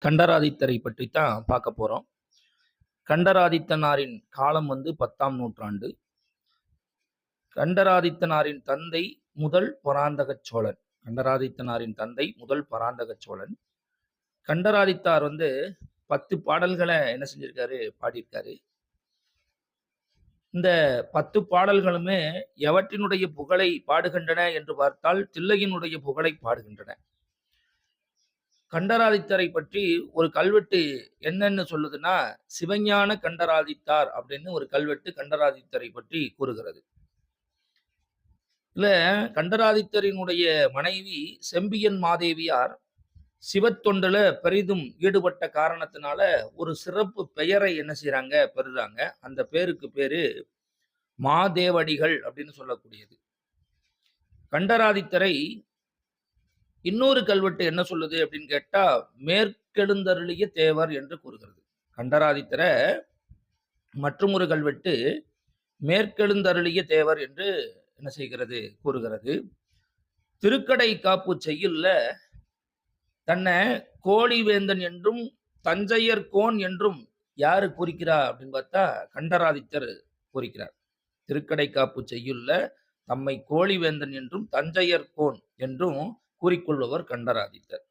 கண்டராதித்தரை பற்றித்தான் பார்க்க போறோம். கண்டராதித்தனாரின் காலம் 10ஆம் நூற்றாண்டு. கண்டராதித்தனாரின் தந்தை முதல் பராந்தகச் சோழன். கண்டராதித்தனாரின் தந்தை முதல் பராந்தகச் சோழன். கண்டராதித்தார் 10 பாடல்கள என்ன செஞ்சிருக்காரு? பாடியிருக்காரு. இந்த 10 பாடல்களுமே எவற்றினுடைய புகழை பாடுகின்றன என்று பார்த்தால், தில்லையினுடைய புகழை பாடுகின்றன. கண்டராதித்தரை பற்றி ஒரு கல்வெட்டு என்னன்னு சொல்லுதுன்னா, சிவஞான கண்டராதித்தார் அப்படின்னு ஒரு கல்வெட்டு கண்டராதித்தரை பற்றி கூறுகிறது. இதுல கண்டராதித்தரினுடைய மனைவி செம்பியன் மாதேவியார் சிவத்தொண்டுல பெரிதும் ஈடுபட்ட காரணத்தினால ஒரு சிறப்பு பெயரை என்ன செய்றாங்க? பெறுறாங்க. அந்த பேருக்கு பேரு மாதேவடிகள் அப்படின்னு சொல்லக்கூடியது. கண்டராதித்தரை இன்னொரு கல்வெட்டு என்ன சொல்லுது அப்படின்னு கேட்டா, மேற்கெழுந்தருளிய தேவர் என்று கூறுகிறது. கண்டராதித்தர மற்றும் ஒரு கல்வெட்டு மேற்கெழுந்தருளிய தேவர் என்று என்ன செய்கிறது? கூறுகிறது. திருக்கடை காப்பு செய்யுள்ல தன்னை கோழிவேந்தன் என்றும் தஞ்சையர்கோன் என்றும் யாரு குறிக்கிறா அப்படின்னு பார்த்தா, கண்டராதித்தர் குறிக்கிறார். திருக்கடை காப்பு செய்யுள்ல தம்மை கோழிவேந்தன் என்றும் தஞ்சையர்கோன் என்றும் கூறிக்கொள்பவர் கண்டராதித்தர்.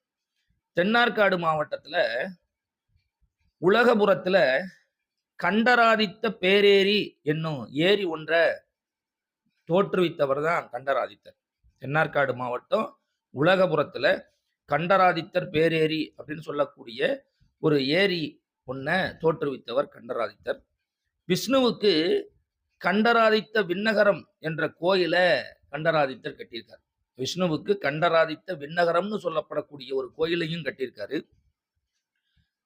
தென்னார்காடு மாவட்டத்துல உலகபுரத்துல கண்டராதித்த பேரேரி என்னும் ஏரி ஒன்றை தோற்றுவித்தவர் தான் கண்டராதித்தர். தென்னார்காடு மாவட்டம் உலகபுரத்துல கண்டராதித்தர் பேரேரி அப்படின்னு சொல்லக்கூடிய ஒரு ஏரி ஒன்றை தோற்றுவித்தவர் கண்டராதித்தர். விஷ்ணுவுக்கு கண்டராதித்த விண்ணகரம் என்ற கோயிலை கண்டராதித்தர் கட்டியிருக்கார். விஷ்ணுவுக்கு கண்டராதித்த விண்ணகரம்னு சொல்லப்படக்கூடிய ஒரு கோயிலையும் கட்டியிருக்காரு.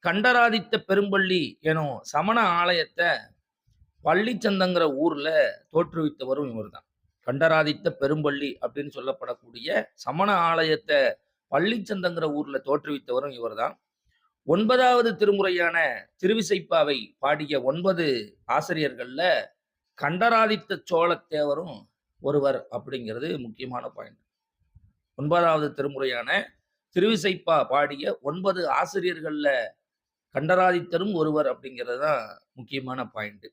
கண்டராதித்த பெரும்பள்ளி எனும் சமண ஆலயத்தை பள்ளிச்சந்தங்கிற ஊர்ல தோற்றுவித்தவரும் இவர் தான். கண்டராதித்த பெரும்பள்ளி அப்படின்னு சொல்லப்படக்கூடிய சமண ஆலயத்தை பள்ளிச்சந்தங்கிற ஊர்ல தோற்றுவித்தவரும் இவர் தான். 9வது திருமுறையான திருவிசைப்பாவை பாடிய 9 ஆசிரியர்கள்ல கண்டராதித்த சோழத்தேவரும் ஒருவர் அப்படிங்கிறது முக்கியமான பாயிண்ட். 9வது திருமுறையான திருவிசைப்பா பாடிய 9 ஆசிரியர்கள்ல கண்டராதித்தரும் ஒருவர் அப்படிங்கிறது தான் முக்கியமான பாயிண்ட்.